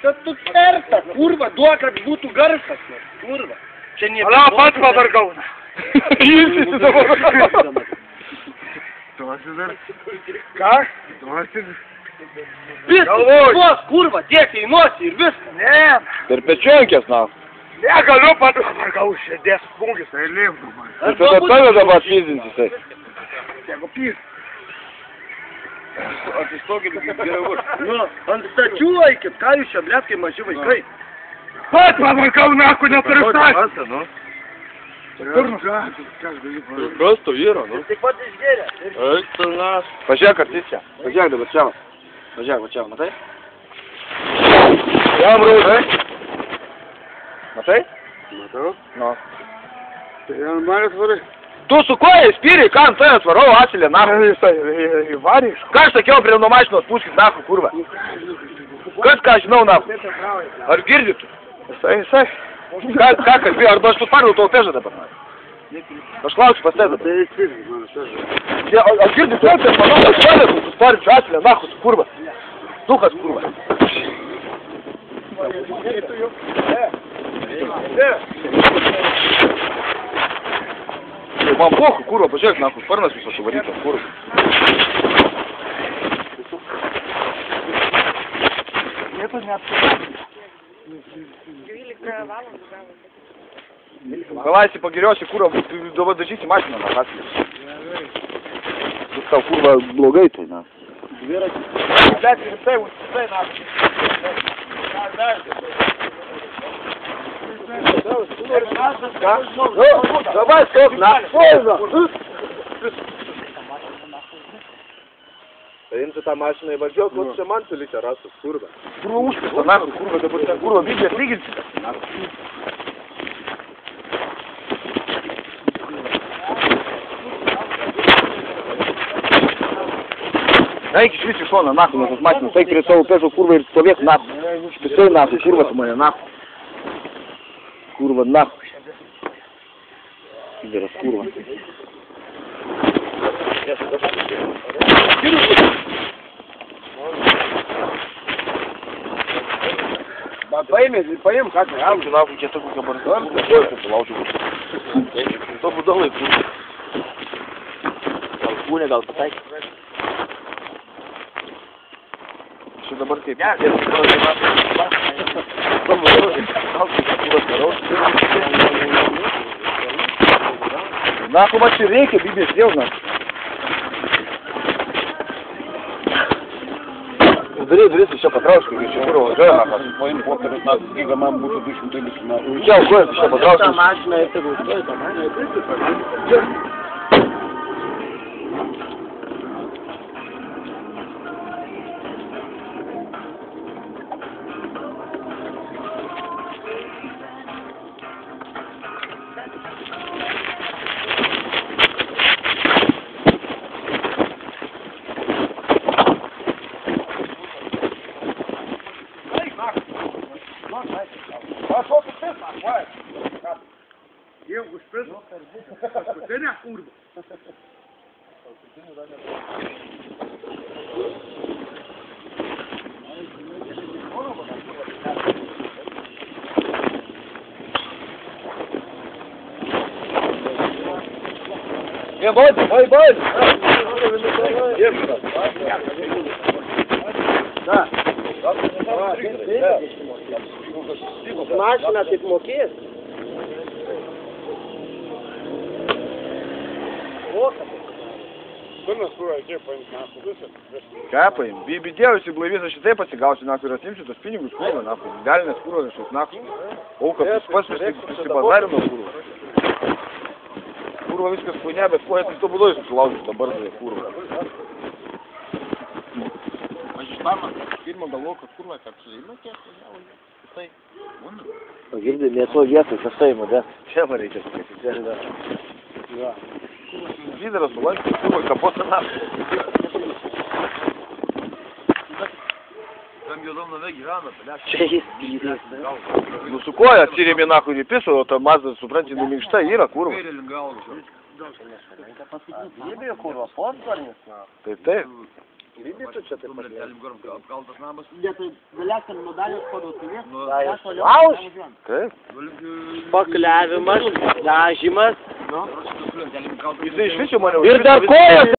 Kad tu kerta, kurva, duok, kad būtų garsas, kurva. Čia nieko. Ala, pats pavargauna. Ilsisi dabar. Duosi dar. Ką? Duosi. Viskas, kurva, tiek į nosį ir viską. Ne. Per pečionkės, na. Negaliu pats pavargau, šėdės smūgis, tai lėmtų man. Ir tada tave dabar atvyzdinti, tai. Jeigu pyr. Atsistokit geriau. Nu, ant stačių aikit, ką jūs čia, blėt, kai maži vaikai. Pats pavargau, naku, neturiu stati. Nu. Prosto yra, nu. Tik pat išgėrė. Eik, tu nas. Pažiūrėk, artis čia. Pažiūrėk dabar čia. Pažiūrėk, va čia, matai? Jam rūdai. Matai? Matau. Nu. Tai ant manęs varai. Tu su koja spyri, ką ant tavęs varau, asilė, nahu. Jisai varė iš ko. Ką aš sakiau prie nuo mašinos, puskit, nahu, kurva. Kas ką žinau, nahu? Ar girdit? Jisai. Ką kalbėjo, arba aš tu parėjau tavo pežą dabar? Aš lauksiu pas tave dabar. Tai įspirgi, man aš pežą. Aš girdit, tu esi, manau, aš palėsiu, sustarinčiu asilę, nahu, su kurva. Dukas, kurva. Man pohu, kurva, pažiūrėk, nahu, sparnas visas suvarytas, kurva. Niekas neapsirasti. 12 valandų gavo. Kalaisi pagiriosi, kurva, dabar dažysi mašiną, na, asilė. Vis tau, kurva, blogai tai, na. Блядь, rimtai, užsisai, na. Давай, стоп, на. Paimsiu tą mašiną į važiuok, kur čia man sulika rastus, kurva. Kurva užkasta, na, kurva, dabar ten, kurva, vykdė atlyginsite. Eik iš visi šoną, nahu, nuo tos mašinos, eik prie savo pežo, kurva, ir stovėk, nahu. Špisai, nahu, kurva su mane, nahu. Kurva, nahu. Geras, kurva. Paim, ką tai, Amžių, nahu, čia tokių kabarų. Sulaužiu. To būdo laikų. Gal kūnė, gal pataikė. Čia dabar kaip. Nahu, va čia reikia, bibės jau, na. Duris iš čia patrauškai, kai čia kurva važiuoja, nahu. Paim popierius, na, giga man būtų 200 metų. Čia kojas iš čia patrauškai. Mašiną ir taip užduoja, tą mašiną ir taip. Jeigu užpris, paskutinę kurvą. Bądź! Mašiną taip mokės. Pirmas kurva, kiek paims, nahu, visą. Ką paim? Bidėjausi blaivys, aš šitai pasigausiu, nahu, ir atimsiu tos pinigus, kurva, nahu. Galinės kurva, kažkoks, nahu. Auka, pats prisibazarino, kurva. Kurva viskas puinė, bet ko, tai to būdoj susilaužiu tą barzdą, kurva. Aš iš mama, pirmą galvoju, kad kurva, kad sužino kiek, tai, Girdė, ne to vietoj, kas tai, mada. Čia man reikia pasisėdė. Lyderas sulankė, kurva, kapotą nahu. Tam juodom nave gyvena, pelek. Čia jis lyderas. Nu su koja atsirėmė nahu ir piso, o ta mazda, supranti, numinkšta yra, kurva. Jėbėjo kurva, posparnis, na. Taip, taip. Lydytų čia taip pat. Apkaltas namas. Vietoj galėsim nudalijos parduotuvės. Lauž! Taip. Pakliavimas, dažymas. Jisai iš viso mane... Ir dar kojas